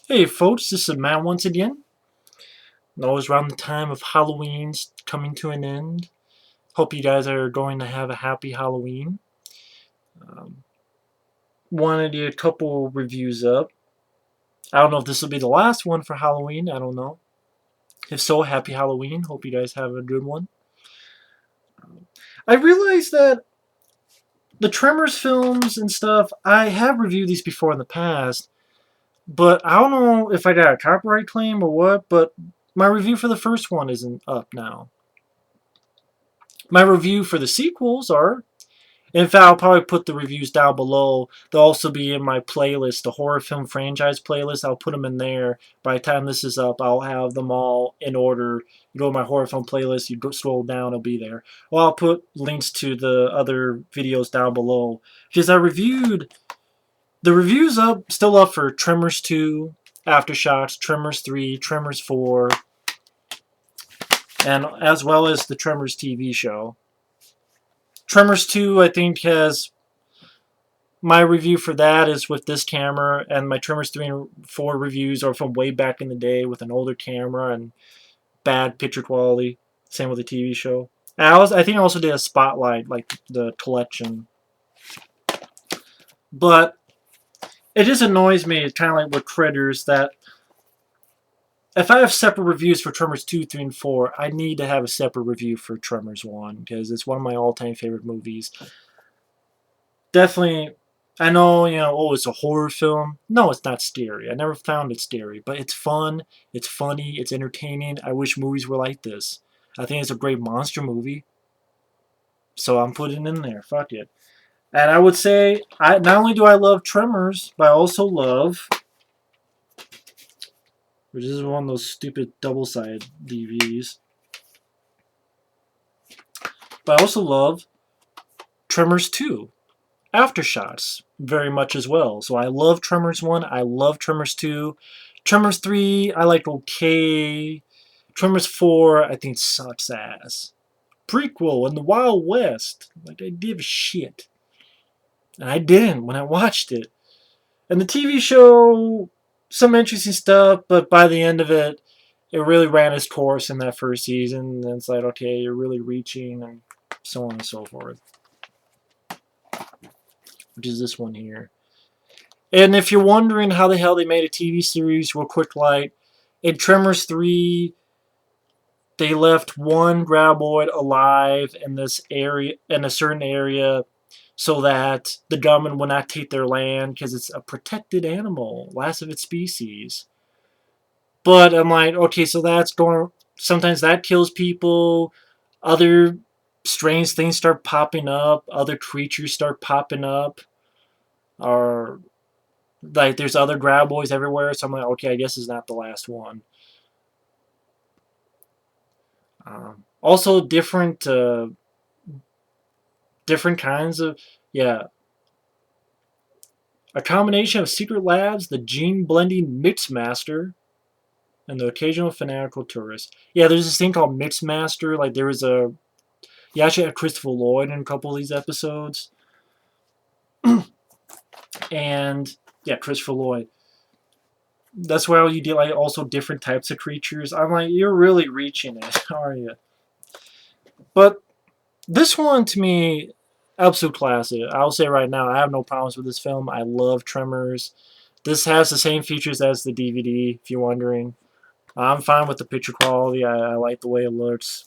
Hey folks, this is Matt once again. Always around the time of Halloween's coming to an end. Hope you guys are going to have a happy Halloween. Um, Wanted to get a couple reviews up. I don't know if this will be the last one for Halloween. I don't know. If so, happy Halloween. Hope you guys have a good one. I realized that the Tremors films and stuff, I have reviewed these before in the past, but I don't know if I got a copyright claim or what, but my review for the first one isn't up now. My review for the sequels are. In fact, I'll probably put the reviews down below. They'll also be in my playlist, the horror film franchise playlist. I'll put them in there. By the time this is up, I'll have them all in order. You go to my horror film playlist, you go scroll down, it'll be there. Well, I'll put links to the other videos down below. Because I reviewed, the reviews up, still up for Tremors 2, Aftershocks, Tremors 3, Tremors 4, and as well as the Tremors TV show. Tremors 2, I think, has my review for that is with this camera, and my Tremors 3 and 4 reviews are from way back in the day with an older camera and bad picture quality. Same with the TV show. I think I also did a spotlight, like the collection. But it just annoys me, kind of like with Critters, that if I have separate reviews for Tremors 2, 3, and 4, I need to have a separate review for Tremors 1, because it's one of my all-time favorite movies. Definitely, I know, oh, it's a horror film. No, it's not scary. I never found it scary, but it's fun, it's funny, it's entertaining. I wish movies were like this. I think it's a great monster movie, so I'm putting it in there. Fuck it. And I would say, not only do I love Tremors, but I also love, which is one of those stupid double-sided DVDs, but I also love Tremors 2. Aftershocks very much as well. So I love Tremors 1, I love Tremors 2. Tremors 3, I like okay. Tremors 4, I think sucks ass. Prequel in the Wild West. Like, I give a shit. And I didn't when I watched it. And the TV show, some interesting stuff, but by the end of it, it really ran its course in that first season. And it's like, okay, you're really reaching, and so on and so forth. Which is this one here. And if you're wondering how the hell they made a TV series, real quick, like in Tremors 3, they left one graboid alive in this area, in a certain area, so that the government would not take their land because it's a protected animal, last of its species. But I'm like, okay, so that's going. Sometimes that kills people. Other strange things start popping up. Other creatures start popping up. Or like there's other graboids everywhere, so I'm like, okay, I guess it's not the last one. Also, different kinds of, yeah, a combination of secret labs, the gene blending mix master, and the occasional fanatical tourist. Yeah, there's this thing called mix master. Like there was a, you actually had Christopher Lloyd in a couple of these episodes, and yeah, Christopher Lloyd. That's why you get like also different types of creatures. I'm like, you're really reaching it, are you? But this one to me, absolute classic. I'll say right now, I have no problems with this film. I love Tremors. This has the same features as the DVD, if you're wondering. I'm fine with the picture quality. I like the way it looks.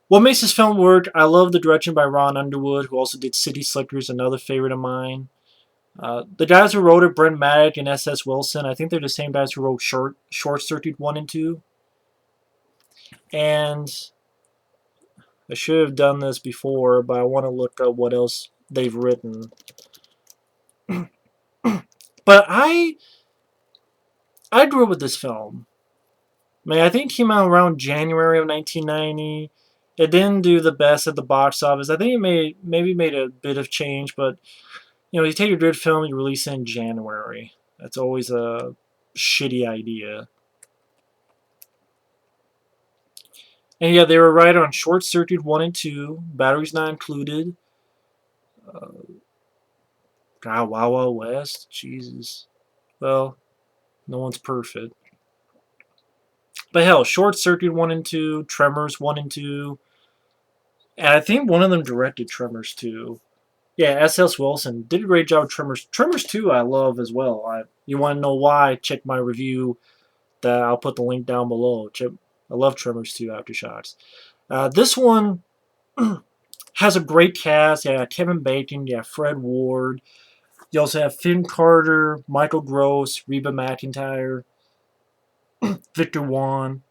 What makes this film work? I love the direction by Ron Underwood, who also did City Slickers, another favorite of mine. The guys who wrote it, Brent Maddock and S.S. Wilson, I think they're the same guys who wrote Short Circuit 1 and 2. And I should have done this before, but I want to look up what else they've written. But I grew up with this film. I mean, I think it came out around January of 1990. It didn't do the best at the box office. I think it maybe made a bit of change, but you take a good film, you release it in January. That's always a shitty idea. And yeah, they were right on Short Circuit 1 and 2. Batteries not included. Uh, God, Wild Wild West? Jesus. Well, no one's perfect. But hell, Short Circuit 1 and 2, Tremors 1 and 2, and I think one of them directed Tremors 2. Yeah, S.S. Wilson did a great job with Tremors. Tremors 2 I love as well. You want to know why? Check my review. That I'll put the link down below. I love Tremors 2 Aftershocks. This one has a great cast. Yeah, Kevin Bacon, yeah, Fred Ward. You also have Finn Carter, Michael Gross, Reba McEntire, Victor Wan.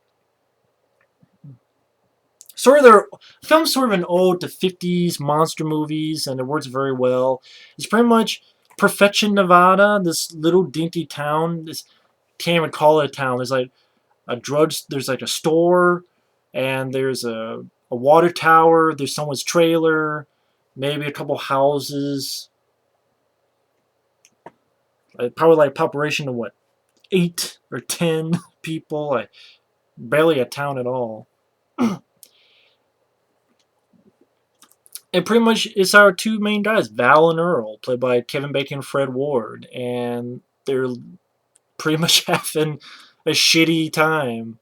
Sort of their film's sort of an ode to 50s monster movies, and it works very well. It's pretty much Perfection, Nevada, this little dinky town. This can't even call it a town. There's like there's like a store, and there's a water tower. There's someone's trailer, maybe a couple houses. Probably like population of what, 8 or 10 people. Like barely a town at all. And pretty much it's our two main guys, Val and Earl, played by Kevin Bacon and Fred Ward, and they're pretty much having a shitty time.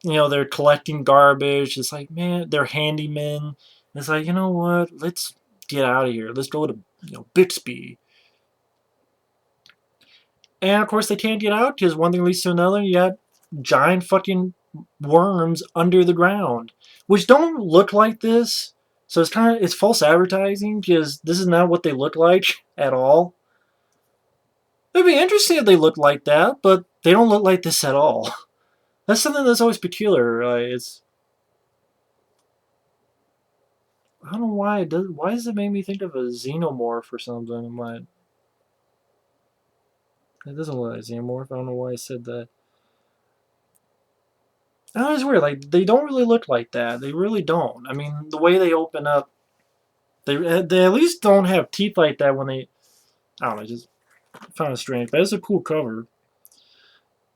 You know, they're collecting garbage. It's like, man, they're handymen. It's like, you know what? Let's get out of here. Let's go to, Bixby. And of course, they can't get out because one thing leads to another. You got giant fucking worms under the ground, which don't look like this. So it's false advertising because this is not what they look like at all. It'd be interesting if they looked like that, but they don't look like this at all. That's something that's always peculiar. I don't know why it does. Why does it make me think of a xenomorph or something? I'm like, it doesn't look like a xenomorph. I don't know why I said that. Oh, it's weird. Like they don't really look like that. They really don't. I mean, the way they open up, they at least don't have teeth like that when they. I don't know. Just found it strange, but it's a cool cover.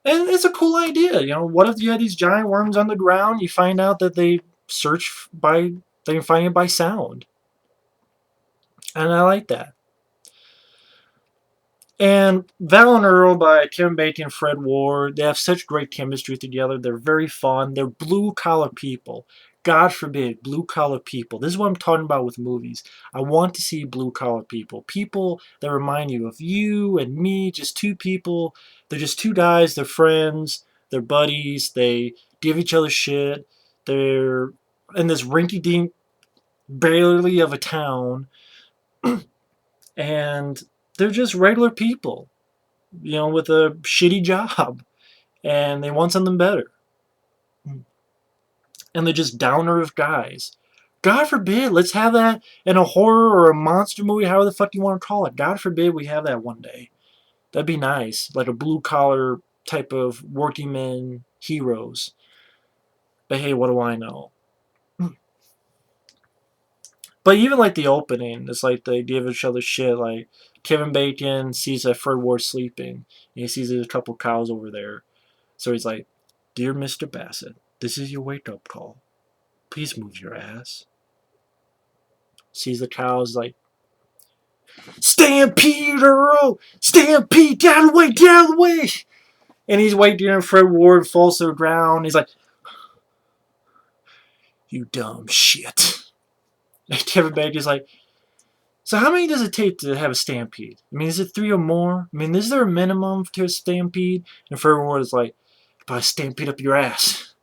And it's a cool idea. What if you had these giant worms on the ground? You find out that they can find it by sound, and I like that. And Val and Earl by Kevin Bacon and Fred Ward, they have such great chemistry together. They're very fun. They're blue-collar people. God forbid, blue-collar people. This is what I'm talking about with movies. I want to see blue-collar people. People that remind you of you and me, just two people. They're just two guys. They're friends. They're buddies. They give each other shit. They're in this rinky-dink, barely of a town. And they're just regular people, with a shitty job, and they want something better. And they're just down to earth guys. God forbid, let's have that in a horror or a monster movie, however the fuck you want to call it. God forbid we have that one day. That'd be nice, like a blue collar type of working men heroes. But hey, what do I know? But even like the opening, it's like they give each other shit. Like Kevin Bacon sees that Fred Ward sleeping, and he sees there's a couple cows over there. So he's like, "Dear Mr. Bassett, this is your wake-up call. Please move your ass." Sees the cows like, "Stampede, Earl! Stampede! Get out of the way! Get out of the way!" And he's waiting, and Fred Ward falls to the ground. He's like, "You dumb shit." And Kevin Bacon's like, "So how many does it take to have a stampede? I mean, is it 3 or more? I mean, is there a minimum to a stampede?" And Fred Ward is like, "But a stampede up your ass."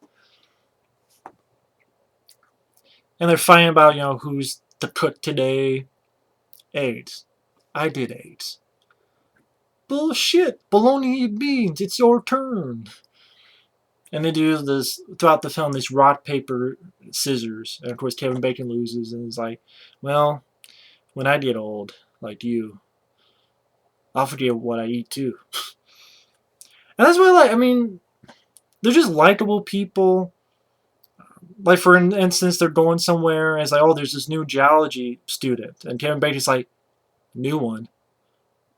And they're fighting about, who's the cook today. Eggs. I did eggs. Bullshit. Bologna beans. It's your turn. And they do this throughout the film, this rock, paper, scissors. And of course, Kevin Bacon loses and is like, "Well, when I get old, like you, I'll forget what I eat too." And that's what I like. I mean, they're just likable people. Like, for instance, they're going somewhere, and it's like, "Oh, there's this new geology student." And Kevin Bacon's like, "New one?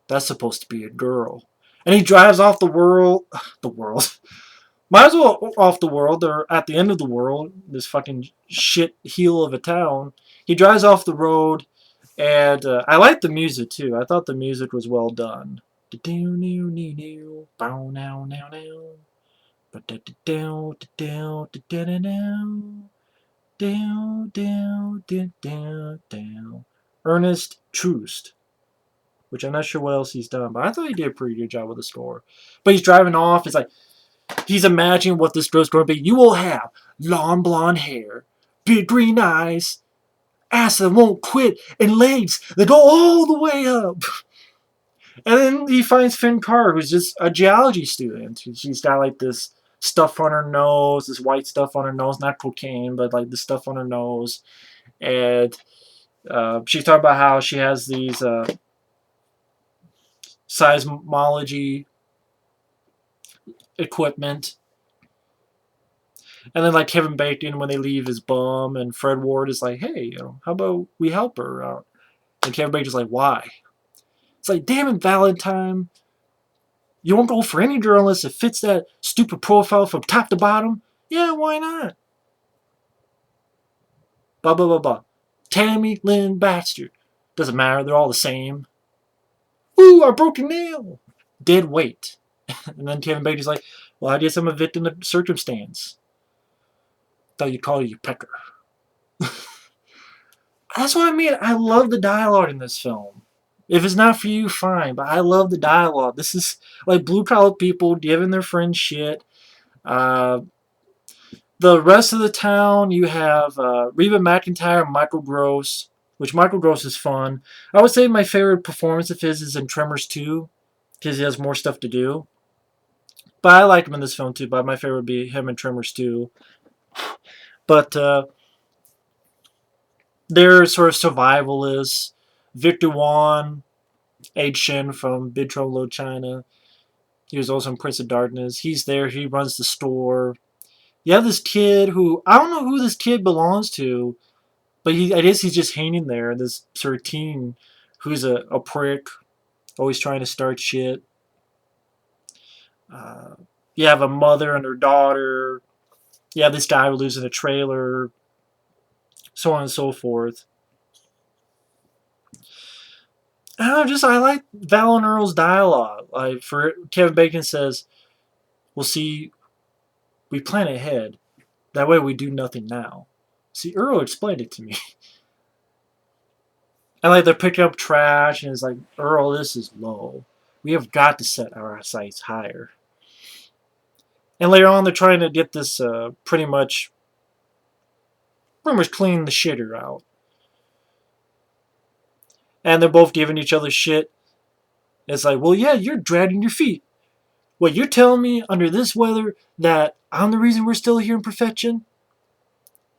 That's supposed to be a girl." And he drives off the world. The world. Might as well off the world. They're at the end of the world. This fucking shit heel of a town. He drives off the road, And I liked the music too. I thought the music was well done. Ernest Troost, which I'm not sure what else he's done, but I thought he did a pretty good job with the score. But he's driving off. It's like he's imagining what this girl's going to be. You will have long blonde hair, big green eyes, ass that won't quit, and legs that go all the way up. And then he finds Finn Carr, who's just a geology student. She's got like this stuff on her nose, this white stuff on her nose, not cocaine, but like the stuff on her nose. And she's talking about how she has these seismology equipment. And then like Kevin Bacon, when they leave his bum, and Fred Ward is like, hey, how about we help her out? And Kevin Bacon's like, why? It's like, damn it, Valentine. You won't go for any girl unless it fits that stupid profile from top to bottom? Yeah, why not? Blah, blah, blah, blah. Tammy Lynn Baxter. Doesn't matter, they're all the same. Ooh, I broke a nail. Dead weight. And then Kevin Bacon's like, well, I guess I'm a victim of circumstance. Thought you'd call you pecker. That's what I mean. I love the dialogue in this film. If it's not for you, fine. But I love the dialogue. This is like blue-collar people giving their friends shit. The rest of the town, you have Reba McEntire and Michael Gross, which Michael Gross is fun. I would say my favorite performance of his is in Tremors 2, because he has more stuff to do. But I like him in this film too, but my favorite would be him in Tremors 2. But they're sort of survivalists. Victor Wan, Age Shin from Big Trouble in Little China. He was also in Prince of Darkness. He's there. He runs the store. You have this kid who, I don't know who this kid belongs to, but I guess he's just hanging there. This sort of teen who's a prick, always trying to start shit. You have a mother and her daughter. You have this guy who lives in a trailer. So on and so forth. I like Val and Earl's dialogue. Like for Kevin Bacon says, "We'll see. We plan ahead. That way we do nothing now." See, Earl explained it to me. And like they're picking up trash, and it's like, Earl, this is low. We have got to set our sights higher. And later on, they're trying to get this pretty much clean the shitter out. And they're both giving each other shit. It's like, well, yeah, you're dragging your feet. What, you're telling me under this weather that I'm the reason we're still here in perfection?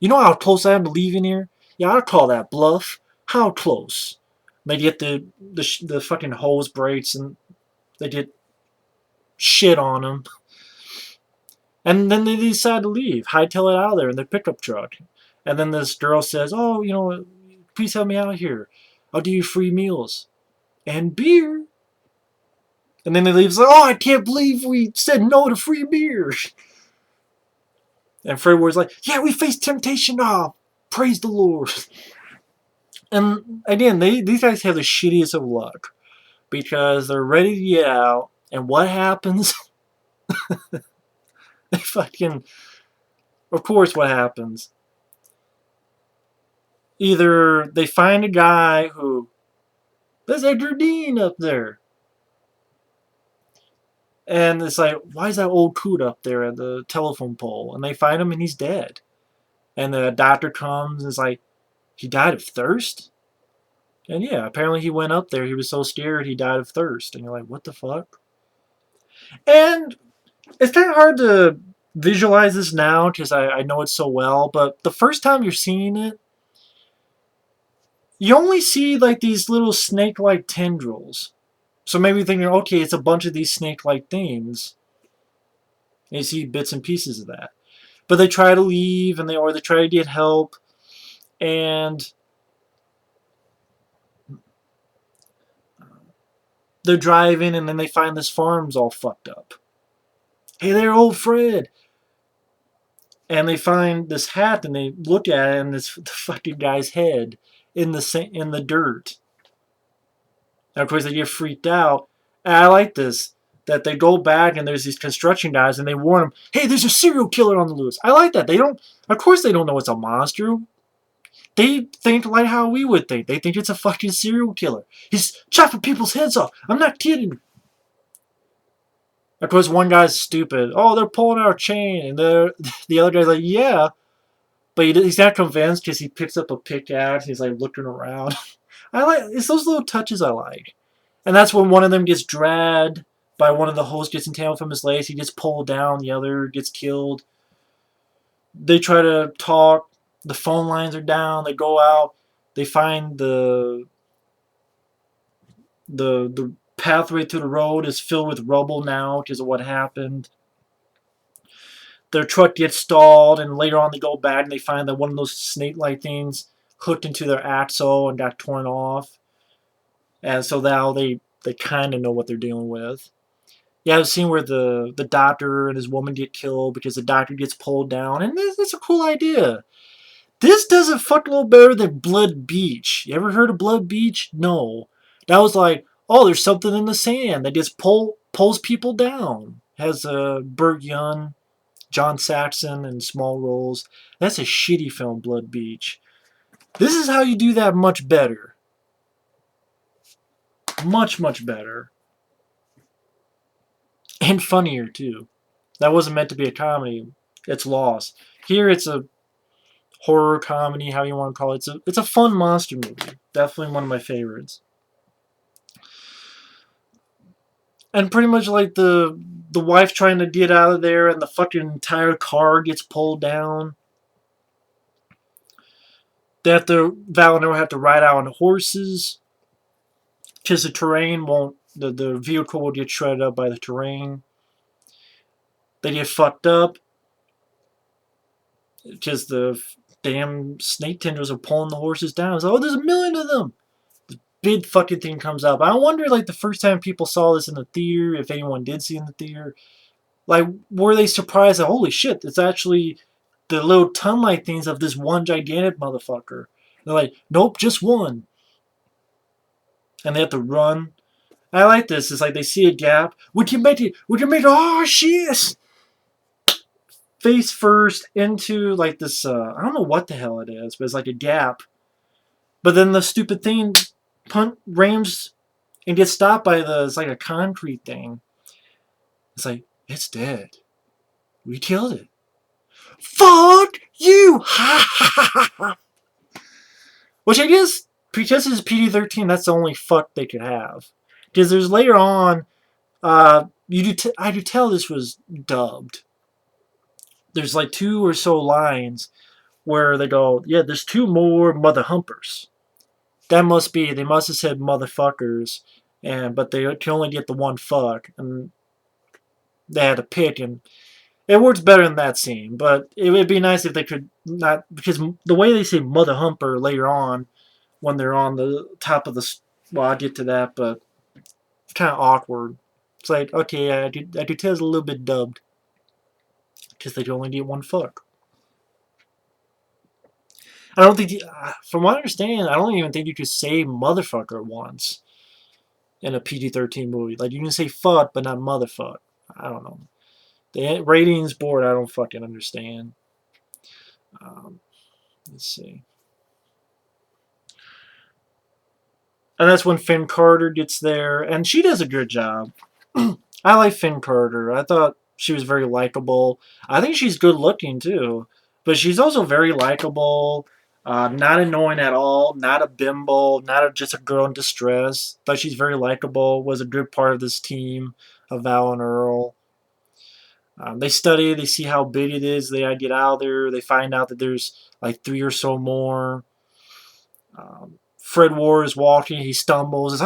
You know how close I am to leaving here? Yeah, I'll call that bluff. How close? They get the fucking hose breaks and they get shit on them. And then they decide to leave, hightail it out of there in their pickup truck. And then this girl says, oh, please help me out here. I'll give you free meals. And beer. And then they leave. It's like, oh, I can't believe we said no to free beer. And Fred Ward's like, yeah, we faced temptation. Oh, praise the Lord. And again, these guys have the shittiest of luck. Because they're ready to get out. And what happens? They fucking... Of course, what happens? Either they find a guy who... There's Edgar Dean up there. And it's like, why is that old coot up there at the telephone pole? And they find him and he's dead. And the doctor comes and is like, he died of thirst? And yeah, apparently he went up there. He was so scared he died of thirst. And you're like, what the fuck? And it's kind of hard to visualize this now because I know it so well. But the first time you're seeing it, you only see like these little snake-like tendrils. So maybe you're thinking, okay, it's a bunch of these snake-like things. And you see bits and pieces of that. But they try to leave, or they try to get help, and they're driving, and then they find this farm's all fucked up. Hey there, old Fred! And they find this hat, and they look at it, and it's the fucking guy's head. in the dirt. And of course, they get freaked out. And I like this that they go back and there's these construction guys and they warn them, "Hey, there's a serial killer on the loose." I like that. They don't. Of course, they don't know it's a monster. They think like how we would think. They think it's a fucking serial killer. He's chopping people's heads off. I'm not kidding. Of course, one guy's stupid. "Oh, they're pulling our chain," and the other guy's like, "Yeah," but he's not convinced because he picks up a pickaxe. He's like looking around. It's those little touches I like. And that's when one of them gets dragged by one of the hosts, gets entangled from his legs. He gets pulled down. The other gets killed. They try to talk. The phone lines are down. They go out. They find the pathway to the road is filled with rubble now because of what happened. Their truck gets stalled, and later on they go back and they find that one of those snake-like things hooked into their axle and got torn off. And so now they kind of know what they're dealing with. Yeah, I've seen where the doctor and his woman get killed because the doctor gets pulled down, and it's a cool idea. This does it fuck a little better than Blood Beach. You ever heard of Blood Beach? No. That was like, oh, there's something in the sand that just pulls people down. Has Burt Young, John Saxon, and small roles. That's a shitty film, Blood Beach. This is how you do that much better. Much, much better. And funnier, too. That wasn't meant to be a comedy. It's lost. Here it's a horror comedy, how you want to call it. It's a fun monster movie. Definitely one of my favorites. And pretty much like the wife trying to get out of there and the fucking entire car gets pulled down. Val and Earl have to ride out on horses because the terrain won't, the vehicle will get shredded up by the terrain. They get fucked up because the damn snake tendrils are pulling the horses down. It's like, oh, there's a million of them. The big fucking thing comes up. I wonder, like, the first time people saw this in the theater, if anyone did see it in the theater, like, were they surprised that, holy shit, it's actually the little ton-like things of this one gigantic motherfucker. They're like, nope, just one. And they have to run. I like this. It's like they see a gap. We can make it. Oh, shit. Face first into, like, this, I don't know what the hell it is, but it's like a gap. But then the stupid thing rams and gets stopped by it's like a concrete thing. It's like, it's dead. We killed it. Fuck you! Ha ha ha ha! Which I guess, because it's PG-13, that's the only fuck they could have. Because there's later on, I do tell this was dubbed. There's like 2 or so lines where they go, yeah, there's 2 more mother humpers. They must have said motherfuckers, but they can only get the one fuck, and they had to pick, and it works better in that scene, but it would be nice if they could not, because the way they say mother humper later on, when they're on the top of the, well, I'll get to that, but it's kind of awkward. It's like, okay, I do tell it's a little bit dubbed, because they can only get one fuck. I don't think, from what I understand, I don't even think you could say motherfucker once in a PG-13 movie. Like, you can say fuck, but not motherfuck. I don't know. The ratings board, I don't fucking understand. Let's see. And that's when Finn Carter gets there, and she does a good job. I like Finn Carter. I thought she was very likable. I think she's good looking, too. But she's also very likable, not annoying at all, not a bimbo, not just a girl in distress. But she's very likable, was a good part of this team of Val and Earl. They study, they see how big it is, they get out there, they find out that there's like 3 or so more. Fred Ward is walking, he stumbles,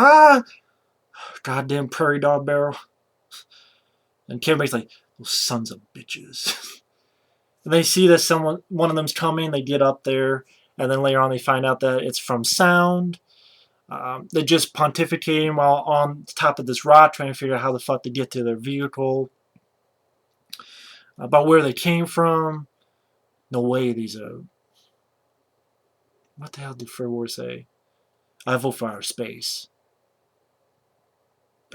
goddamn prairie dog barrel. And Kimberly's like, those sons of bitches. And they see that one of them's coming, they get up there, and then later on they find out that it's from sound. They're just pontificating while on top of this rock, trying to figure out how the fuck to get to their vehicle. About where they came from. No way these are What the hell did Fred Ward say? I vote for outer space.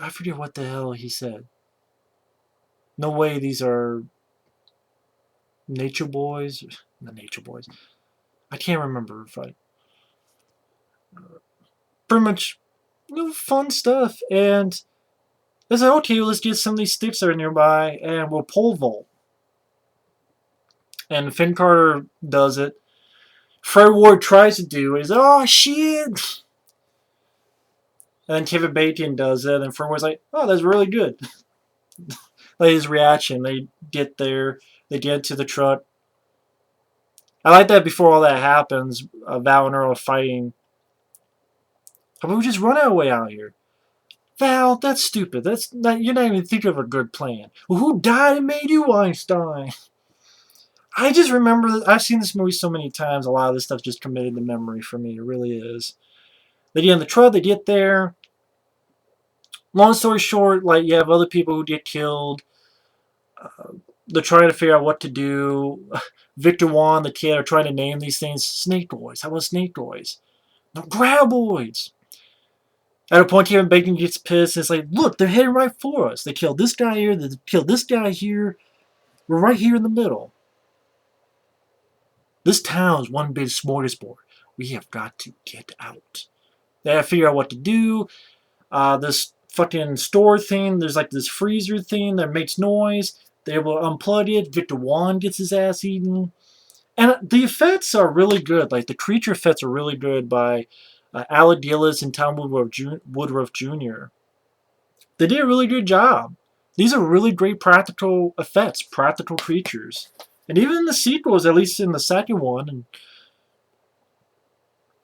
I forget what the hell he said. No way these are nature boys. Not nature boys. I can't remember if I. Pretty much, fun stuff. And they said, okay, let's get some of these sticks that are nearby and we'll pole vault. And Finn Carter does it. Fred Ward tries to do it. He's like, oh shit! And then Kevin Bacon does it, and Fred Ward's like, oh, that's really good. Like his reaction. They get there, they get to the truck. I like that before all that happens, Val and Earl are fighting. How about we just run our way out here? Val, that's stupid. That's not, you're not even thinking of a good plan. Well, who died and made you Einstein? I just remember that I've seen this movie so many times. A lot of this stuff just committed to memory for me. It really is. They get in the truck. They get there. Long story short, like you have other people who get killed. They're trying to figure out what to do. Victor Wan, the kid, are trying to name these things snakeoids. How about snakeoids? No, graboids. At a point, Kevin Bacon gets pissed. And it's like, look, they're heading right for us. They killed this guy here. They killed this guy here. We're right here in the middle. This town is one big smorgasbord. We have got to get out. They have to figure out what to do. This fucking store thing, there's like this freezer thing that makes noise. They will unplug it. Victor Wan gets his ass eaten. And the effects are really good. Like the creature effects are really good by Alec Gillis and Tom Woodruff Jr. They did a really good job. These are really great practical effects, practical creatures. And even in the sequels, at least in the second one, and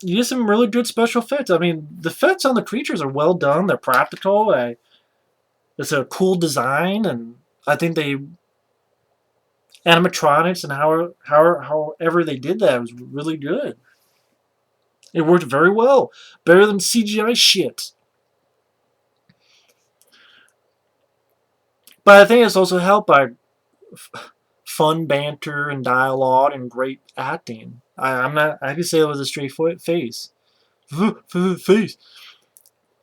you get some really good special effects. I mean, the effects on the creatures are well done. They're practical. It's a cool design, and I think they animatronics and however they did that was really good. It worked very well, better than CGI shit. But I think it's also helped by fun banter and dialogue and great acting. I'm not. I could say it was a straight face. Face.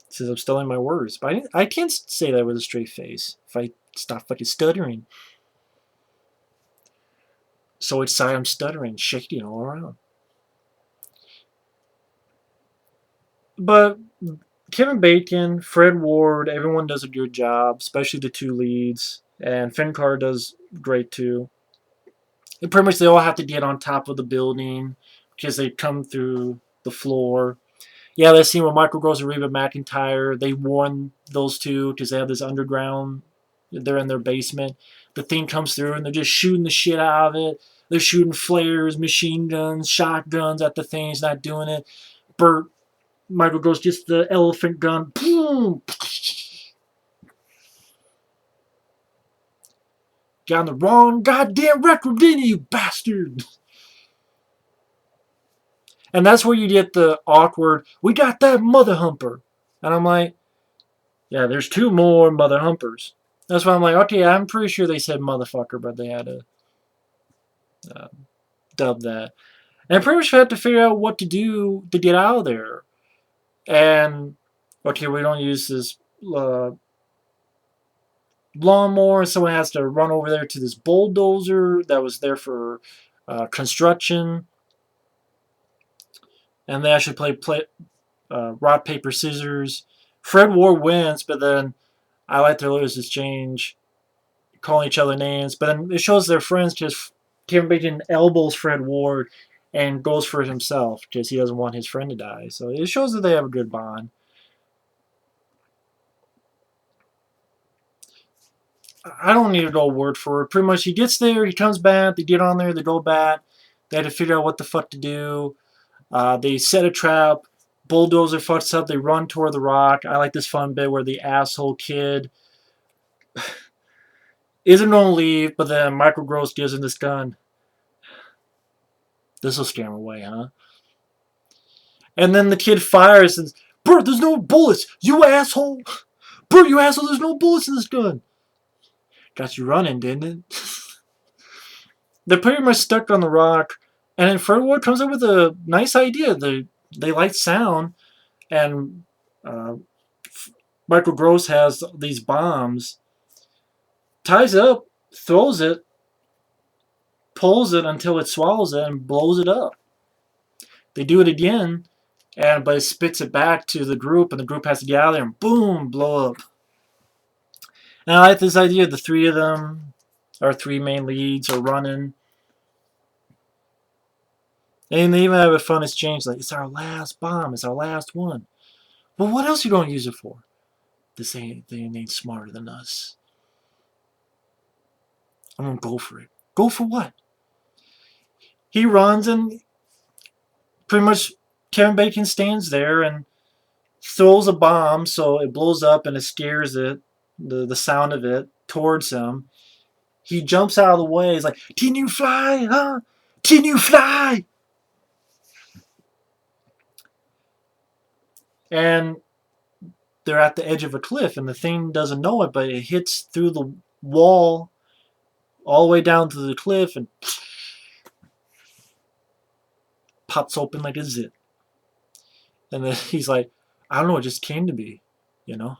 Says I'm stuttering my words, but I can't say that with a straight face if I stop fucking stuttering. So it's I'm stuttering, shaking all around. But Kevin Bacon, Fred Ward, everyone does a good job, especially the two leads, and Finn Carr does great too. And pretty much they all have to get on top of the building because they come through the floor. Yeah, that scene with Michael Gross and Reba McEntire, they warn those two because they have this underground, they're in their basement. The thing comes through and they're just shooting the shit out of it. They're shooting flares, machine guns, shotguns at the thing. He's not doing it. Bert, Michael Gross gets the elephant gun. Boom! Got on the wrong goddamn record, didn't you, bastard? And that's where you get the awkward, we got that mother humper. And I'm like, yeah, there's two more mother humpers. That's why I'm like, okay, I'm pretty sure they said motherfucker, but they had to dub that. And I pretty much had to figure out what to do to get out of there. And, okay, we don't use this lawnmower. Someone has to run over there to this bulldozer that was there for construction. And they actually play rock, paper, scissors. Fred Ward wins, but then I like their leaders exchange, calling each other names. But then it shows they're friends because Kevin Bacon elbows Fred Ward and goes for it himself because he doesn't want his friend to die. So it shows that they have a good bond. I don't need to go word for it. Pretty much he gets there, he comes back, they get on there, they go back. They had to figure out what the fuck to do. They set a trap. Bulldozer fucks up. They run toward the rock. I like this fun bit where the asshole kid isn't going to leave, but then Michael Gross gives him this gun. This will scare him away, huh? And then the kid fires and, Bert, there's no bullets. You asshole. Bert, you asshole, there's no bullets in this gun. Got you running, didn't it? They're pretty much stuck on the rock. And then Fred Ward comes up with a nice idea. They like sound, and uh, Michael Gross has these bombs, ties it up, throws it, pulls it until it swallows it, and blows it up. They do it again, but it spits it back to the group, and the group has to get out of there and boom, blow up. And I like this idea. The three of them, our three main leads, are running. And they even have a fun exchange, like, it's our last bomb, it's our last one. Well, what else you gonna use it for? This ain't, they ain't smarter than us. I'm gonna go for it. Go for what? He runs, and pretty much Kevin Bacon stands there and throws a bomb so it blows up and it scares it, the sound of it, towards him. He jumps out of the way. He's like, can you fly, huh? Can you fly? And they're at the edge of a cliff, and the thing doesn't know it, but it hits through the wall all the way down to the cliff and pops open like a zip. And then he's like, I don't know, it just came to me, you know?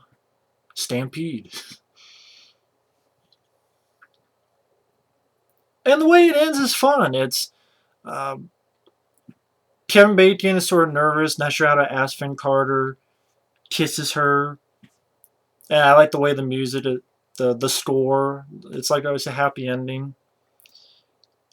Stampede. And the way it ends is fun. It's um, Kevin Bacon is sort of nervous, not sure how to ask Finn Carter, kisses her, and I like the way the music, the score. It's like always a happy ending.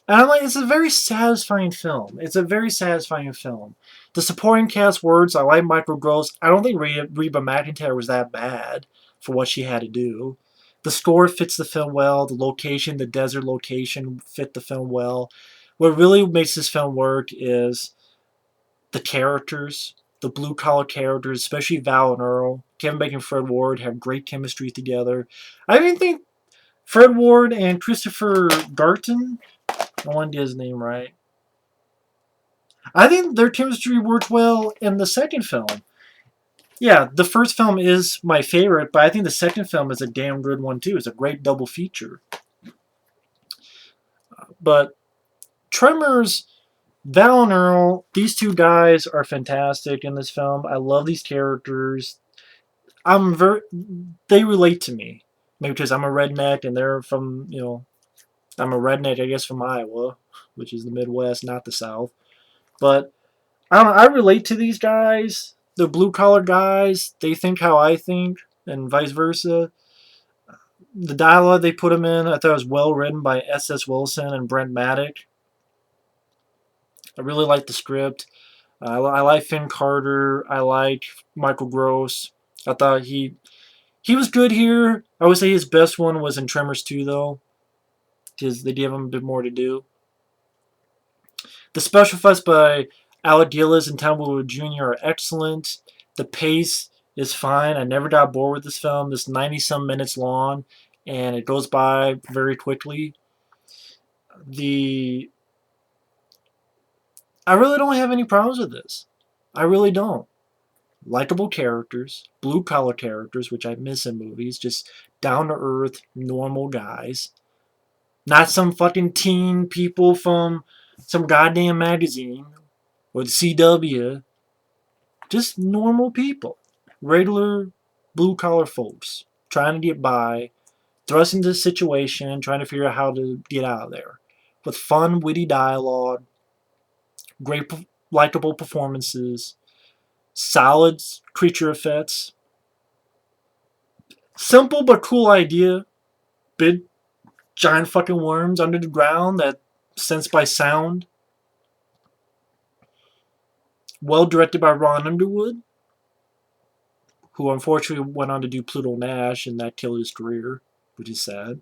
And I'm like, it's a very satisfying film. It's a very satisfying film. The supporting cast works. I like Michael Gross. I don't think Reba McEntire was that bad for what she had to do. The score fits the film well. The location, the desert location, fit the film well. What really makes this film work is the characters, the blue collar characters, especially Val and Earl. Kevin Bacon and Fred Ward have great chemistry together. I even think Fred Ward and Christopher Garton, I want to get his name right. I think their chemistry worked well in the second film. Yeah, the first film is my favorite, but I think the second film is a damn good one too. It's a great double feature. But Tremors, Val and Earl, these two guys are fantastic in this film. I love these characters. They relate to me. Maybe because I'm a redneck and they're from, I'm a redneck, I guess, from Iowa, which is the Midwest, not the South. But I don't know, I relate to these guys. The blue collar guys, they think how I think, and vice versa. The dialogue they put them in, I thought was well written by S.S. Wilson and Brent Maddock. I really like the script. I like Finn Carter. I like Michael Gross. I thought he was good here. I would say his best one was in Tremors 2, though, because they gave him a bit more to do. The special effects by Alec Gillis and Tom Woodward Jr. are excellent. The pace is fine. I never got bored with this film. It's 90-some minutes long, and it goes by very quickly. I really don't have any problems with this. I really don't. Likeable characters, blue-collar characters, which I miss in movies, just down-to-earth, normal guys. Not some fucking teen people from some goddamn magazine or the CW. Just normal people. Regular blue-collar folks trying to get by, thrust into the situation, trying to figure out how to get out of there. With fun, witty dialogue, great, likable performances, solid creature effects. Simple but cool idea. Big, giant fucking worms under the ground that sense by sound. Well directed by Ron Underwood, who unfortunately went on to do Pluto Nash, and that killed his career, which is sad.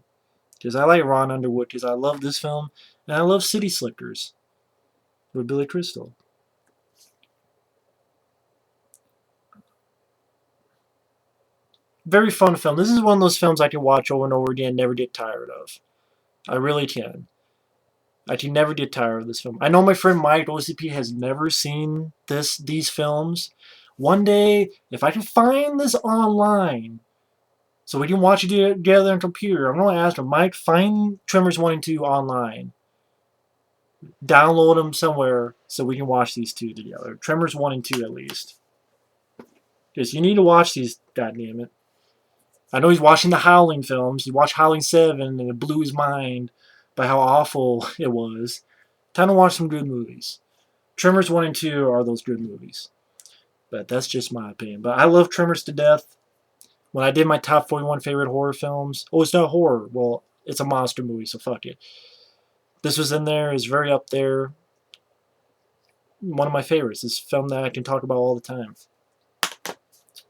Because I like Ron Underwood, because I love this film, and I love City Slickers with Billy Crystal. Very fun film. This is one of those films I can watch over and over again and never get tired of. I really can. I can never get tired of this film. I know my friend Mike OCP has never seen these films. One day, if I can find this online, so we can watch it together on a computer, I'm going to ask him, Mike, find Tremors 1 and 2 online. download them somewhere so we can watch these two together. Tremors 1 and 2 at least. Because you need to watch these, goddammit. I know he's watching the Howling films. He watched Howling 7 and it blew his mind by how awful it was. Time to watch some good movies. Tremors 1 and 2 are those good movies. But that's just my opinion. But I love Tremors to death. When I did my top 41 favorite horror films, oh, it's not horror. Well, it's a monster movie, so fuck it. This was in there. It's very up there. One of my favorites. It's a film that I can talk about all the time.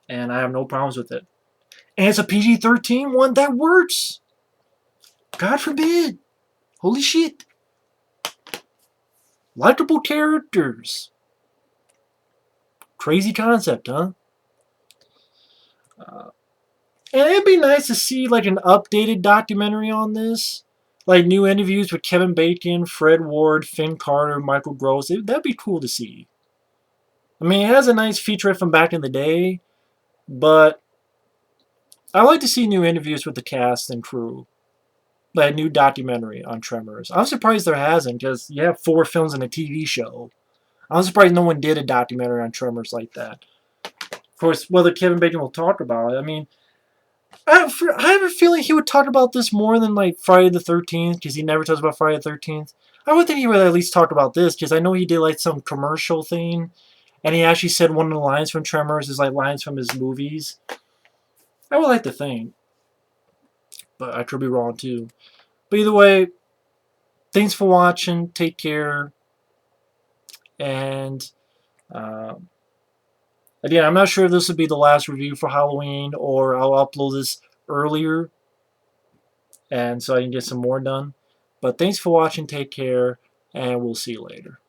And I have no problems with it. And it's a PG-13 one that works. God forbid. Holy shit. Likeable characters. Crazy concept, huh? And it'd be nice to see like an updated documentary on this. Like new interviews with Kevin Bacon, Fred Ward, Finn Carter, Michael Gross. That'd be cool to see. I mean, it has a nice featurette from back in the day, but I like to see new interviews with the cast and crew. Like a new documentary on Tremors. I'm surprised there hasn't, because you have 4 films and a TV show. I'm surprised no one did a documentary on Tremors like that. Of course, whether Kevin Bacon will talk about it, I mean, I have a feeling he would talk about this more than like Friday the 13th, because he never talks about Friday the 13th. I would think he would at least talk about this, because I know he did like some commercial thing, and he actually said one of the lines from Tremors is like lines from his movies. I would like to think, but I could be wrong too. But either way, thanks for watching. Take care. And again, I'm not sure if this will be the last review for Halloween or I'll upload this earlier and so I can get some more done. But thanks for watching. Take care. And we'll see you later.